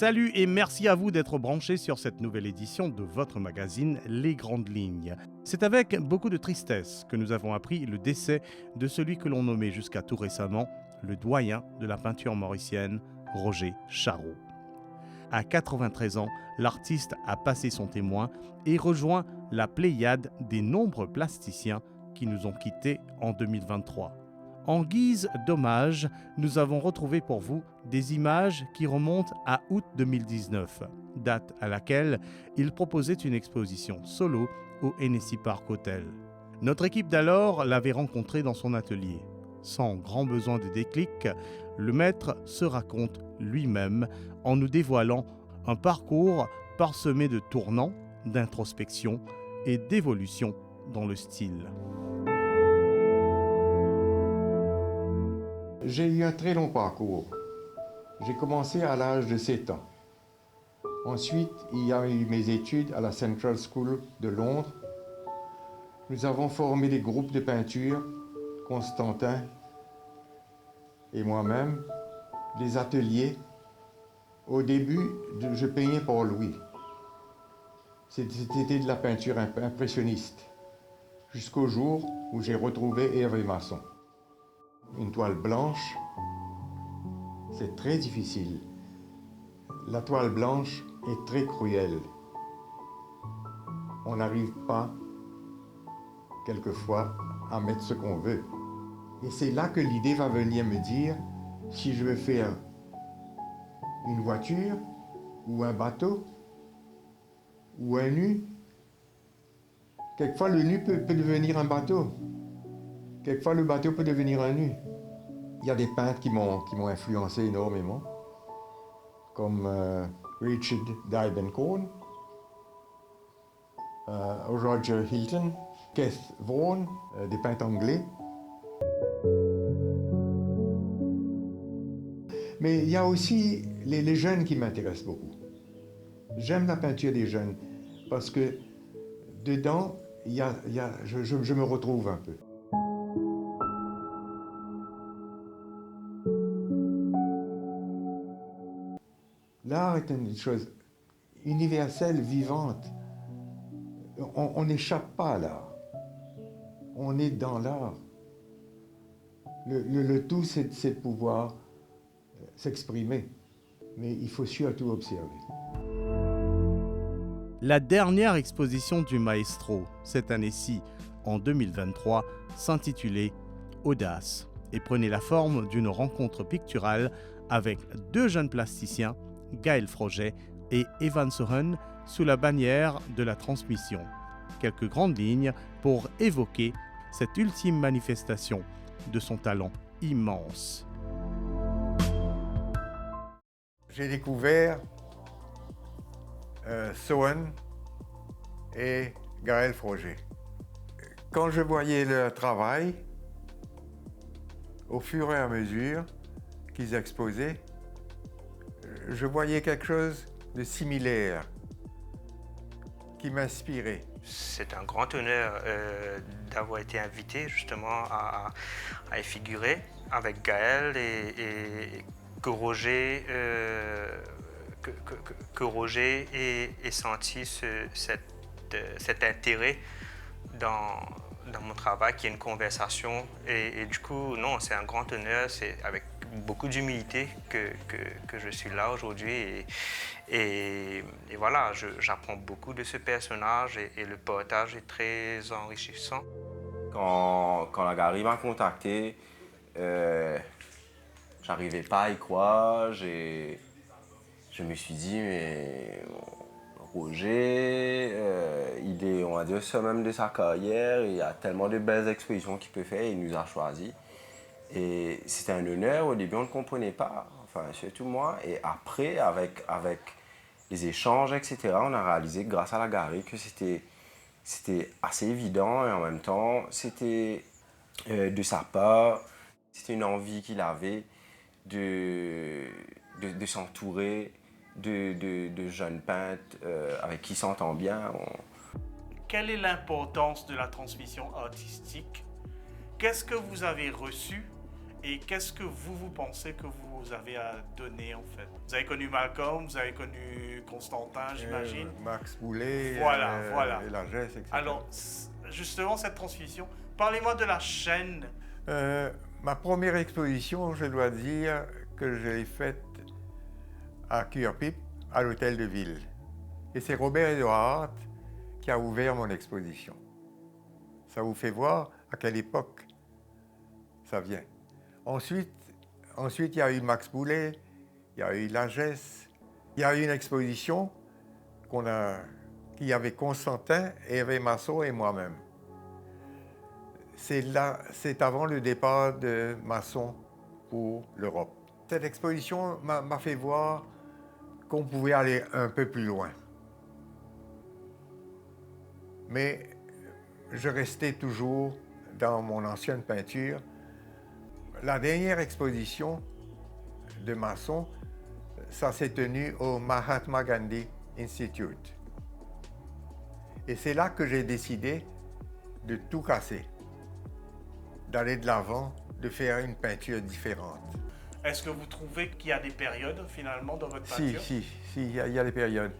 Salut et merci à vous d'être branchés sur cette nouvelle édition de votre magazine Les Grandes Lignes. C'est avec beaucoup de tristesse que nous avons appris le décès de celui que l'on nommait jusqu'à tout récemment le doyen de la peinture mauricienne, Roger Charot. À 93 ans, l'artiste a passé son témoin et rejoint la pléiade des nombreux plasticiens qui nous ont quittés en 2023. En guise d'hommage, nous avons retrouvé pour vous des images qui remontent à août 2019, date à laquelle il proposait une exposition solo au Hennessy Park Hotel. Notre équipe d'alors l'avait rencontré dans son atelier. Sans grand besoin de déclic, le maître se raconte lui-même en nous dévoilant un parcours parsemé de tournants, d'introspection et d'évolution dans le style. J'ai eu un très long parcours. J'ai commencé à l'âge de 7 ans. Ensuite, il y a eu mes études à la Central School de Londres. Nous avons formé des groupes de peinture, Constantin et moi-même, des ateliers. Au début, je peignais pour Louis. C'était de la peinture impressionniste, jusqu'au jour où j'ai retrouvé Hervé Masson. Une toile blanche, c'est très difficile. La toile blanche est très cruelle. On n'arrive pas, quelquefois, à mettre ce qu'on veut. Et c'est là que l'idée va venir me dire, si je veux faire une voiture, ou un bateau, ou un nu, quelquefois le nu peut devenir un bateau. Quelquefois, le bateau peut devenir un nu. Il y a des peintres qui m'ont influencé énormément, comme Richard Diebenkorn, Roger Hilton, Keith Vaughan, des peintres anglais. Mais il y a aussi les jeunes qui m'intéressent beaucoup. J'aime la peinture des jeunes parce que dedans, je me retrouve un peu. L'art est une chose universelle, vivante. On n'échappe pas à l'art. On est dans l'art. Le tout, c'est de pouvoir s'exprimer. Mais il faut surtout observer. La dernière exposition du maestro, cette année-ci, en 2023, s'intitulait « Audace » et prenait la forme d'une rencontre picturale avec deux jeunes plasticiens, Gaël Froget et Evan Soren, sous la bannière de la transmission. Quelques grandes lignes pour évoquer cette ultime manifestation de son talent immense. J'ai découvert Soen et Gaël Froget. Quand je voyais leur travail, au fur et à mesure qu'ils exposaient, je voyais quelque chose de similaire qui m'inspirait. C'est un grand honneur d'avoir été invité justement à y figurer avec Gaël et que Roger ait senti cet intérêt dans mon travail, qui est une conversation. Et du coup, non, c'est un grand honneur, c'est avec beaucoup d'humilité que je suis là aujourd'hui. Et voilà, j'apprends beaucoup de ce personnage et le partage est très enrichissant. Quand la galerie m'a contacté, j'arrivais pas à y croire. Je me suis dit, mais Roger, il est, on va dire, au sommet de sa carrière, il y a tellement de belles expositions qu'il peut faire, il nous a choisis. Et c'était un honneur, au début on ne comprenait pas, enfin surtout moi. Et après, avec les échanges, etc., on a réalisé grâce à la galerie que c'était assez évident et en même temps, c'était de sa part, c'était une envie qu'il avait de s'entourer de jeunes peintres avec qui il s'entend bien. Quelle est l'importance de la transmission artistique? Qu'est-ce que vous avez reçu et qu'est-ce que vous pensez que vous vous avez à donner en fait? Vous avez connu Malcolm, vous avez connu Constantin, j'imagine. Max Boulet, Voilà. et la Gesse, etc. Alors, justement, cette transmission, parlez-moi de la chaîne. Ma première exposition, je dois dire que je l'ai faite à Curepipe, à l'Hôtel de Ville. Et c'est Robert Edouard qui a ouvert mon exposition. Ça vous fait voir à quelle époque ça vient. Ensuite, il y a eu Max Boulet, il y a eu la Gesse, il y a eu une exposition qu'il y avait Constantin, Hervé Massot et moi-même. C'est avant le départ de Masson pour l'Europe. Cette exposition m'a fait voir qu'on pouvait aller un peu plus loin. Mais je restais toujours dans mon ancienne peinture. La dernière exposition de Masson, ça s'est tenu au Mahatma Gandhi Institute. Et c'est là que j'ai décidé de tout casser, d'aller de l'avant, de faire une peinture différente. Est-ce que vous trouvez qu'il y a des périodes finalement dans votre peinture? Si, il y a des périodes.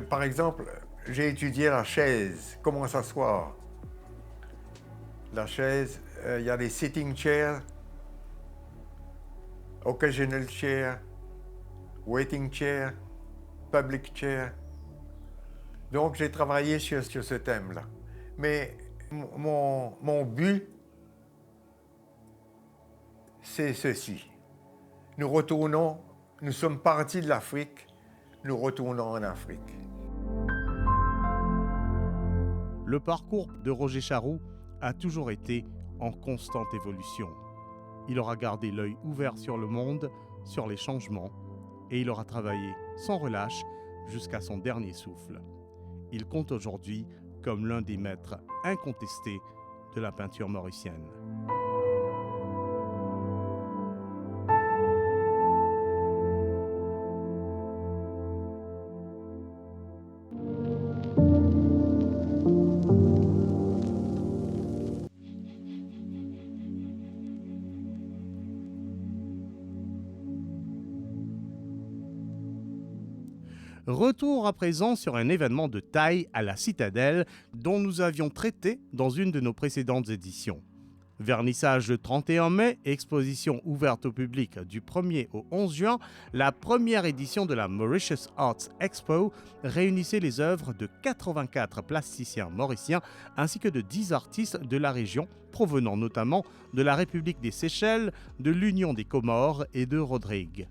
Par exemple, j'ai étudié la chaise, comment s'asseoir. La chaise, il y a des sitting chairs, occasional chair, waiting chair, public chair. Donc j'ai travaillé sur ce thème-là. Mais mon but, c'est ceci. Nous sommes partis de l'Afrique, nous retournons en Afrique. Le parcours de Roger Charroux a toujours été en constante évolution. Il aura gardé l'œil ouvert sur le monde, sur les changements, et il aura travaillé sans relâche jusqu'à son dernier souffle. Il compte aujourd'hui comme l'un des maîtres incontestés de la peinture mauricienne. Retour à présent sur un événement de taille à la Citadelle dont nous avions traité dans une de nos précédentes éditions. Vernissage le 31 mai, exposition ouverte au public du 1er au 11 juin, la première édition de la Mauritius Arts Expo réunissait les œuvres de 84 plasticiens mauriciens ainsi que de 10 artistes de la région, provenant notamment de la République des Seychelles, de l'Union des Comores et de Rodrigue.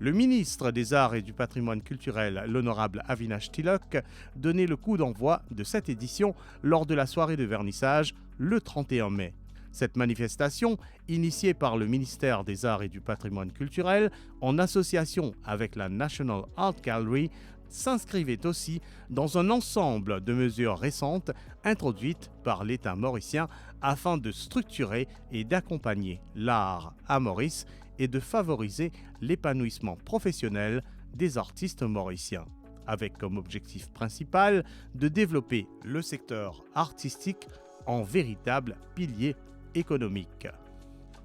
Le ministre des Arts et du Patrimoine culturel, l'honorable Avinash Tilok, donnait le coup d'envoi de cette édition lors de la soirée de vernissage le 31 mai. Cette manifestation, initiée par le ministère des Arts et du Patrimoine culturel en association avec la National Art Gallery, s'inscrivait aussi dans un ensemble de mesures récentes introduites par l'État mauricien afin de structurer et d'accompagner l'art à Maurice et de favoriser l'épanouissement professionnel des artistes mauriciens, avec comme objectif principal de développer le secteur artistique en véritable pilier économique.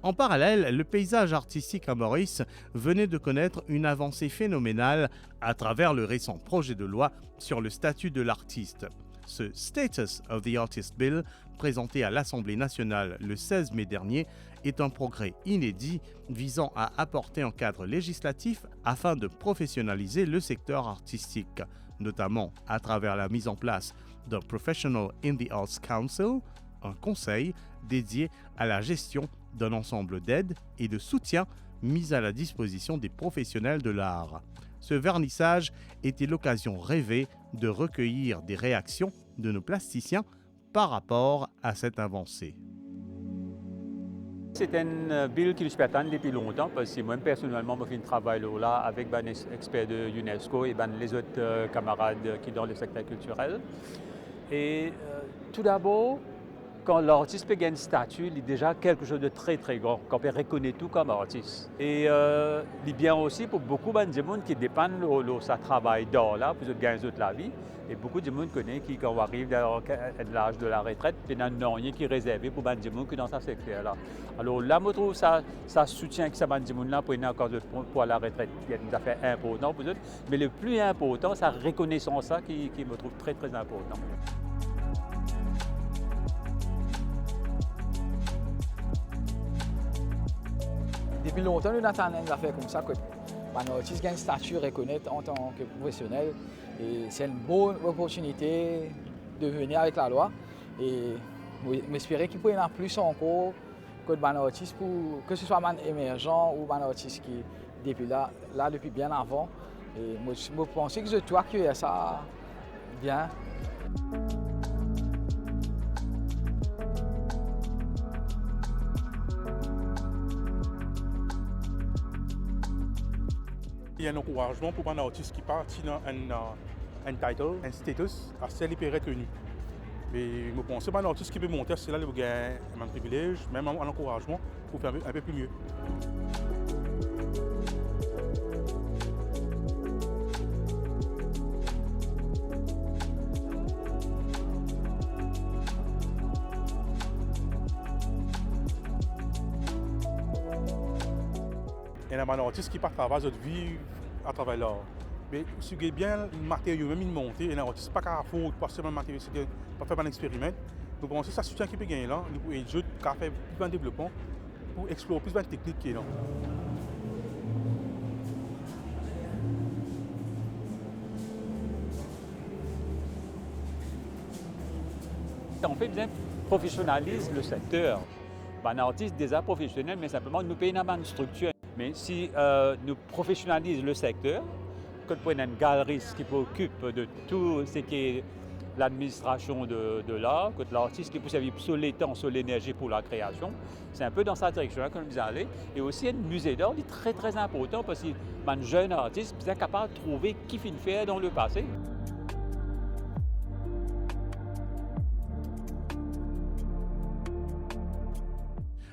En parallèle, le paysage artistique à Maurice venait de connaître une avancée phénoménale à travers le récent projet de loi sur le statut de l'artiste. Ce Status of the Artist Bill, présenté à l'Assemblée nationale le 16 mai dernier, est un progrès inédit visant à apporter un cadre législatif afin de professionnaliser le secteur artistique, notamment à travers la mise en place d'un Professional in the Arts Council, un conseil dédié à la gestion d'un ensemble d'aides et de soutien mis à la disposition des professionnels de l'art. Ce vernissage était l'occasion rêvée de recueillir des réactions de nos plasticiens par rapport à cette avancée. C'est un bill qui nous attend depuis longtemps parce que moi personnellement, je fais un travail là avec les experts de l'UNESCO et les autres camarades qui sont dans le secteur culturel. Et tout d'abord, quand l'artiste peut gagner une statue, il est déjà quelque chose de très très grand, qu'on peut reconnaître tout comme artiste. Et il est bien aussi pour beaucoup de gens qui dépendent de sa travail d'art là, pour gagner la vie. Et beaucoup de gens connaissent qui, quand on arrive à l'âge de la retraite, il n'y a rien qui est réservé pour les gens qui sont dans ce secteur-là. Alors là, je trouve ça soutient que ces gens-là pour une encore pour la retraite. Il y a des affaires importantes pour eux. Mais le plus important, c'est la reconnaissance ça qui me trouve très très important. Depuis longtemps, nous attendons des affaires comme ça, que un artiste gagne une statue reconnue en tant que professionnel. Et c'est une bonne opportunité de venir avec la loi. Et j'espère qu'il peut y en avoir plus encore que des artistes, que ce soit des émergents ou des artistes qui depuis là depuis bien avant. Et je pense que je dois accueillir ça bien. Il y a un encouragement pour un artiste qui partit dans un title, un status, à celle qui peut être retenu. Mais je pense que un artiste qui peut monter, c'est là qu'il a un privilège, même un encouragement pour faire un peu plus mieux. Il y a un artiste qui part travailler votre vie à travers l'art. Mais si vous avez bien le matériau, même une montée, un artiste pas qu'à faire passer le matériau, c'est pas faire un expériment. Donc pensez que ça soutient qui peut gagner là, et le jeu qui fait plus de développement pour explorer plus de techniques qui est là. On fait bien professionnaliser le secteur. Un artiste déjà professionnel, mais simplement nous payons une structure. Mais si nous professionnalisons le secteur, que nous prenons une galeriste qui s'occupe de tout ce qui est l'administration de l'art, que l'artiste qui peut servir sur les temps, sur l'énergie pour la création, c'est un peu dans cette direction-là que nous allons aller. Et aussi, un musée d'art est très très important parce qu'un jeune artiste est capable de trouver qui fait faire dans le passé.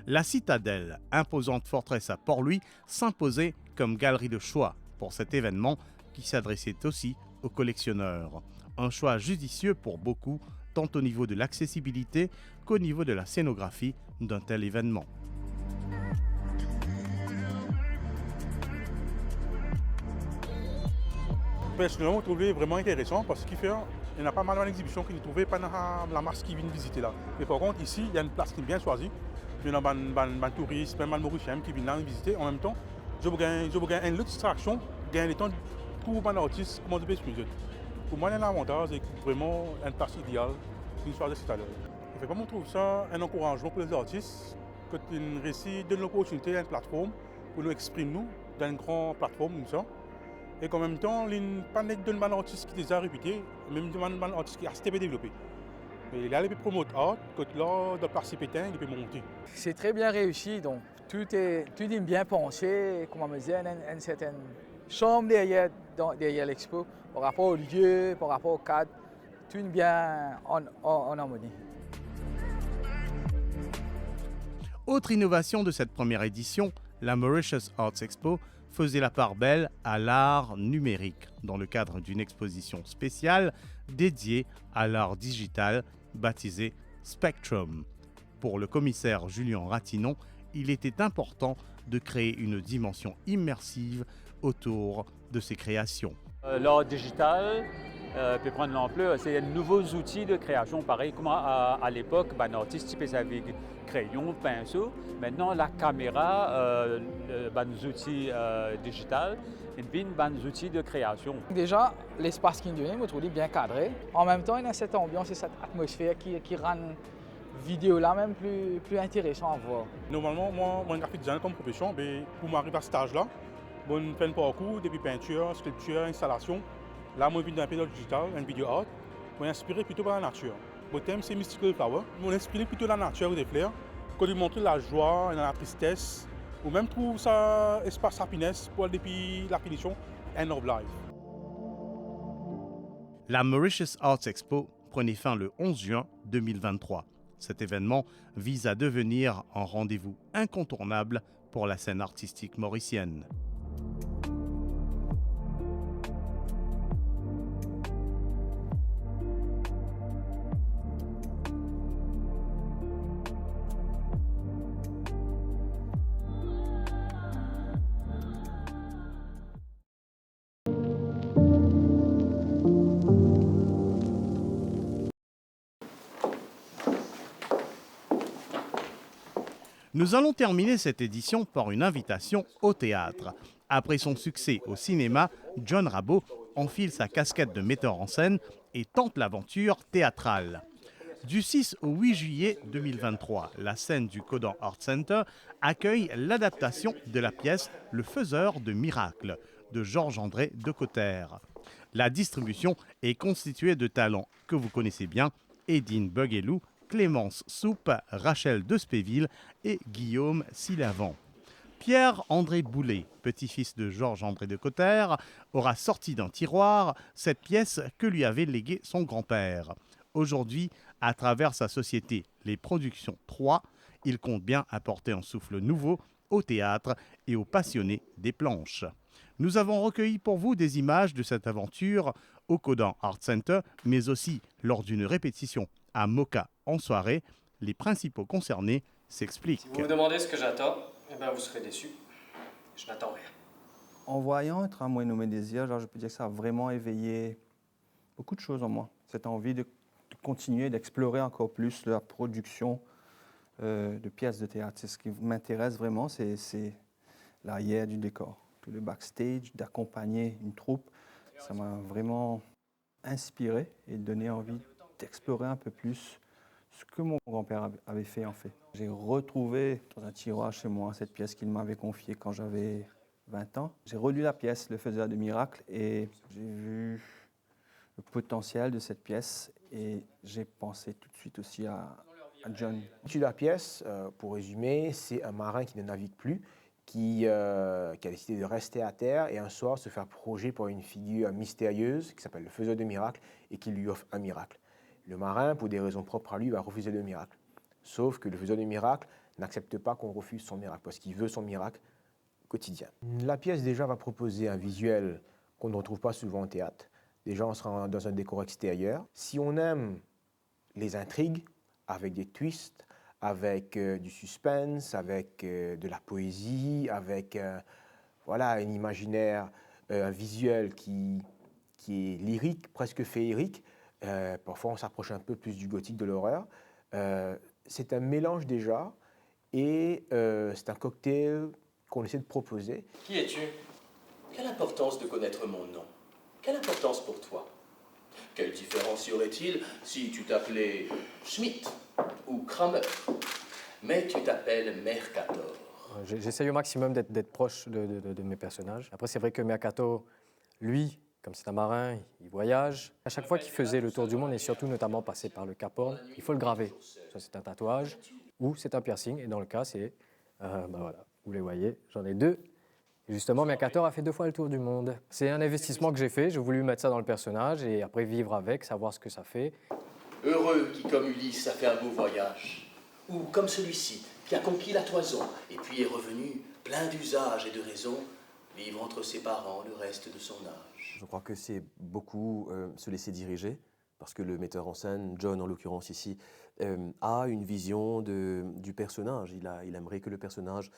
La Citadelle, imposante forteresse à Port-Louis, s'imposait comme galerie de choix pour cet événement qui s'adressait aussi aux collectionneurs. Un choix judicieux pour beaucoup, tant au niveau de l'accessibilité qu'au niveau de la scénographie d'un tel événement. Personnellement, je trouvais vraiment intéressant parce qu'il y a pas mal d'exhibitions qui ne trouvaient pas dans la masse qui vient visiter là. Mais par contre, ici, il y a une place qui est bien choisie. Il y a des touristes, même des Mauriciens qui viennent là visiter. En même temps, je veux une autre distraction, gagner le temps pour un artiste, comment je peux expliquer. Pour moi, il y a un avantage, c'est vraiment une place idéale pour une soirée de Citadelle. Je trouve ça un encouragement pour les artistes, que tu réussis de l'opportunité à une plateforme pour nous exprimer nous dans une grande plateforme comme ça. Et en même temps, il n'y a pas de artiste qui est déjà réputé, même de artiste qui est assez développé. Et là, il peut promouvoir l'art, que là, dans le place pétain, il peut monter. C'est très bien réussi, donc tout est bien pensé, comment me dire, une certaine chambre derrière l'expo, par rapport au lieu, par rapport au cadre, tout est bien en harmonie. Autre innovation de cette première édition, la Mauritius Arts Expo faisait la part belle à l'art numérique dans le cadre d'une exposition spéciale dédiée à l'art digital baptisée Spectrum. Pour le commissaire Julien Ratinon, il était important de créer une dimension immersive autour de ces créations. L'art digital peut prendre l'ampleur, c'est de nouveaux outils de création, pareil comme à l'époque, un artiste peut avec crayon, pinceau. Maintenant, la caméra, des outils digitaux, et puis des outils de création. Déjà, l'espace qui est donné, je trouve bien cadré. En même temps, il y a cette ambiance et cette atmosphère qui rend la vidéo là même plus intéressant à voir. Normalement, moi, je suis graphique designer comme profession, mais pour m'arriver à ce stage-là, je fais un parcours depuis peinture, sculpture, installation. Là, je viens d'un pédale digital, un vidéo art. Je suis inspiré plutôt par la nature. Mon thème, c'est Mystical Flower. Je suis inspiré plutôt par la nature des fleurs, quand il montre la joie et la tristesse, ou même trouve ça espace happiness pour depuis la finition End of Life. La Mauritius Arts Expo prenait fin le 11 juin 2023. Cet événement vise à devenir un rendez-vous incontournable pour la scène artistique mauricienne. Nous allons terminer cette édition par une invitation au théâtre. Après son succès au cinéma, John Rabot enfile sa casquette de metteur en scène et tente l'aventure théâtrale. Du 6 au 8 juillet 2023, la scène du Codan Art Center accueille l'adaptation de la pièce Le Faiseur de Miracles de Georges-André Decoter. La distribution est constituée de talents que vous connaissez bien, Edine Buguelou, Clémence Soupe, Rachel Despéville et Guillaume Silavant. Pierre-André Boulet, petit-fils de Georges-André Decoter, aura sorti d'un tiroir cette pièce que lui avait léguée son grand-père. Aujourd'hui, à travers sa société Les Productions 3, il compte bien apporter un souffle nouveau au théâtre et aux passionnés des planches. Nous avons recueilli pour vous des images de cette aventure au Codan Art Center, mais aussi lors d'une répétition à Moka en soirée. Les principaux concernés s'expliquent. Si vous me demandez ce que j'attends, eh ben vous serez déçus. Je n'attends rien. En voyant Un tramway nommé Désir, je peux dire que ça a vraiment éveillé beaucoup de choses en moi. Cette envie de continuer, d'explorer encore plus la production de pièces de théâtre. C'est ce qui m'intéresse vraiment, c'est l'arrière du décor. Tout le backstage, d'accompagner une troupe, ça m'a vraiment inspiré et donné envie d'explorer un peu plus ce que mon grand-père avait fait en fait. J'ai retrouvé dans un tiroir chez moi cette pièce qu'il m'avait confiée quand j'avais 20 ans. J'ai relu la pièce Le Faiseur de Miracles et j'ai vu le potentiel de cette pièce et j'ai pensé tout de suite aussi à John. La pièce, pour résumer, c'est un marin qui ne navigue plus, qui a décidé de rester à terre et un soir se faire projeter par une figure mystérieuse qui s'appelle le Faiseur de Miracles et qui lui offre un miracle. Le marin, pour des raisons propres à lui, va refuser le miracle. Sauf que le Faiseur de Miracles n'accepte pas qu'on refuse son miracle parce qu'il veut son miracle quotidien. La pièce déjà va proposer un visuel qu'on ne retrouve pas souvent au théâtre. Déjà, on sera dans un décor extérieur. Si on aime les intrigues, avec des twists, avec du suspense, avec de la poésie, avec voilà, un imaginaire, un visuel qui est lyrique, presque féerique. Parfois, on s'approche un peu plus du gothique, de l'horreur. C'est un mélange déjà, et c'est un cocktail qu'on essaie de proposer. Qui es-tu? Quelle importance de connaître mon nom? Quelle importance pour toi? Quelle différence y aurait-il si tu t'appelais Schmitt ou Kramer, mais tu t'appelles Mercator? J'essaye au maximum d'être proche de mes personnages. Après, c'est vrai que Mercator, lui, comme c'est un marin, il voyage. À chaque fois qu'il faisait le tour du monde, et surtout notamment passer par le Cap Horn, il faut le graver. Soit c'est un tatouage ou c'est un piercing. Et dans le cas, c'est, voilà, vous les voyez, j'en ai deux. Et justement, Mercator a fait 2 fois le tour du monde. C'est un investissement que j'ai fait. J'ai voulu mettre ça dans le personnage et après vivre avec, savoir ce que ça fait. Heureux qui, comme Ulysse, a fait un beau voyage. Ou comme celui-ci, qui a conquis la toison et puis est revenu plein d'usages et de raisons, vivre entre ses parents le reste de son âge. Je crois que c'est beaucoup se laisser diriger, parce que le metteur en scène, John en l'occurrence ici, a une vision du personnage. Il aimerait que le personnage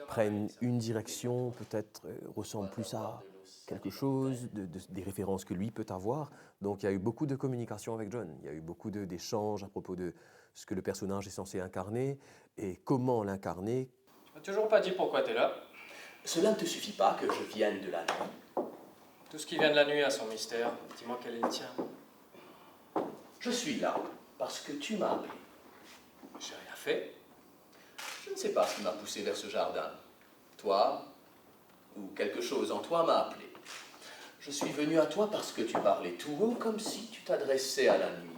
prenne une direction, peut-être ressemble plus à quelque chose, des références que lui peut avoir. Donc il y a eu beaucoup de communication avec John, il y a eu beaucoup d'échanges à propos de ce que le personnage est censé incarner et comment l'incarner. Tu m'as toujours pas dit pourquoi tu es là. Cela ne te suffit pas que je vienne de la nuit. Tout ce qui vient de la nuit a son mystère. Dis-moi quel est le tien. Je suis là parce que tu m'as appelé. J'ai rien fait. Je ne sais pas ce qui m'a poussé vers ce jardin. Toi, ou quelque chose en toi m'a appelé. Je suis venu à toi parce que tu parlais tout haut, comme si tu t'adressais à la nuit.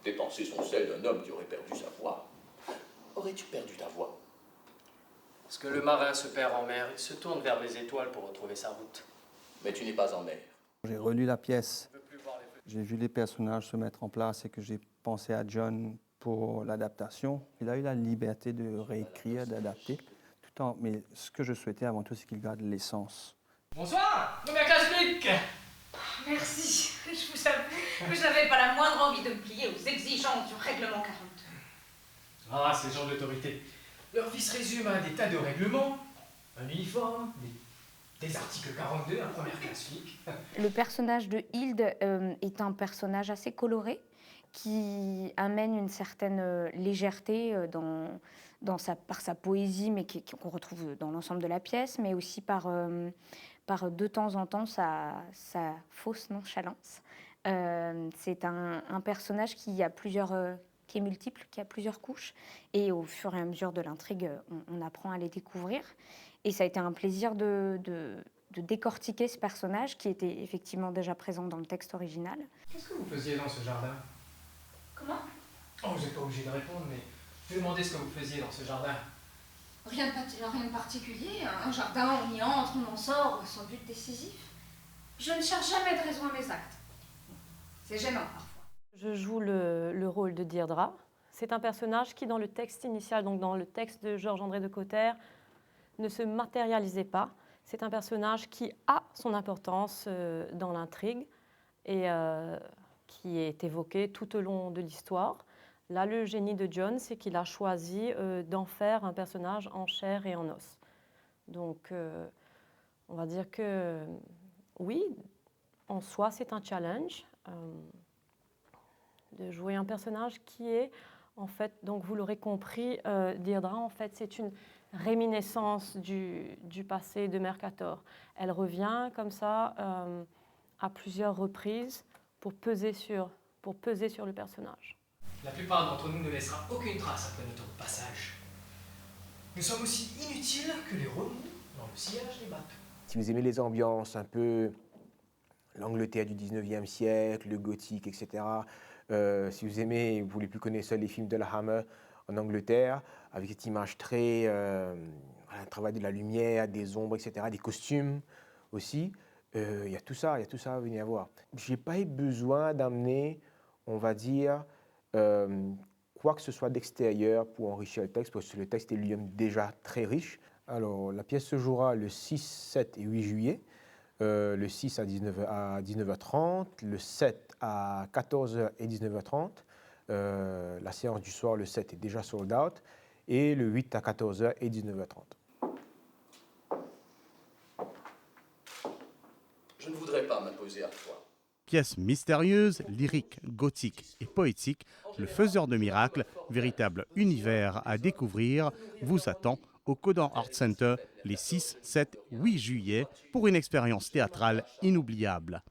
Tes pensées sont celles d'un homme qui aurait perdu sa voix. Aurais-tu perdu ta voix? Parce que le marin se perd en mer, il se tourne vers les étoiles pour retrouver sa route. Mais tu n'es pas en mer. J'ai relu la pièce, j'ai vu les personnages se mettre en place et que j'ai pensé à John pour l'adaptation. Il a eu la liberté de réécrire, d'adapter. Mais ce que je souhaitais avant tout, c'est qu'il garde l'essence. Bonsoir, nommé Casblick. Merci. Je n'avais pas la moindre envie de me plier aux exigences du règlement 42. Ah, ces gens d'autorité. Leur vie se résume à des tas de règlements, un uniforme, des articles 42, un première classe flic. Le personnage de Hilde est un personnage assez coloré qui amène une certaine légèreté par sa poésie, mais qu'on retrouve dans l'ensemble de la pièce, mais aussi par de temps en temps sa fausse nonchalance. C'est un personnage qui est multiple, qui a plusieurs couches, et au fur et à mesure de l'intrigue, on apprend à les découvrir. Et ça a été un plaisir de décortiquer ce personnage qui était effectivement déjà présent dans le texte original. Qu'est-ce que vous faisiez dans ce jardin? Comment? Oh, vous n'êtes pas obligé de répondre, mais je vais demander ce que vous faisiez dans ce jardin. Rien de particulier. Un jardin, on y entre, on en sort, sans but décisif. Je ne cherche jamais de raison à mes actes. C'est gênant parfois. Je joue le rôle de Deirdre. C'est un personnage qui, dans le texte initial, donc dans le texte de Georges-André de Cauterre, ne se matérialisait pas. C'est un personnage qui a son importance dans l'intrigue et qui est évoqué tout au long de l'histoire. Là, le génie de John, c'est qu'il a choisi d'en faire un personnage en chair et en os. Donc, on va dire que oui, en soi, c'est un challenge de jouer un personnage qui est, en fait, donc vous l'aurez compris, Deirdre, en fait, c'est une réminiscence du passé de Mercator. Elle revient comme ça à plusieurs reprises pour peser sur le personnage. La plupart d'entre nous ne laissera aucune trace après notre passage. Nous sommes aussi inutiles que les remous dans le sillage des bateaux. Si vous aimez les ambiances un peu l'Angleterre du 19e siècle, le gothique, etc., si vous aimez, vous les plus connaisseurs, les films de la Hammer en Angleterre, avec cette image très, un travail de la lumière, des ombres, etc., des costumes aussi, il y a tout ça à venir voir. Je n'ai pas eu besoin d'amener, on va dire, quoi que ce soit d'extérieur pour enrichir le texte, parce que le texte est lui-même déjà très riche. Alors, la pièce se jouera le 6, 7 et 8 juillet. Le 6 à 19h30, le 7 à 14h et 19h30. La séance du soir, le 7, est déjà sold out. Et le 8 à 14h et 19h30. Je ne voudrais pas m'imposer à toi. Pièce mystérieuse, lyrique, gothique et poétique, Le Faiseur de Miracles, véritable univers à découvrir, vous attend au Codan Art Center les 6, 7, 8 juillet pour une expérience théâtrale inoubliable.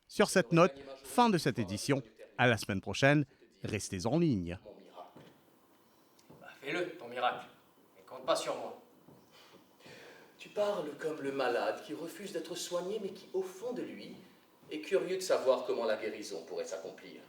Sur cette note, fin de cette édition. À la semaine prochaine. Restez en ligne. Bah, fais-le, ton miracle. Et compte pas sur moi. Tu parles comme le malade qui refuse d'être soigné mais qui, au fond de lui, est curieux de savoir comment la guérison pourrait s'accomplir.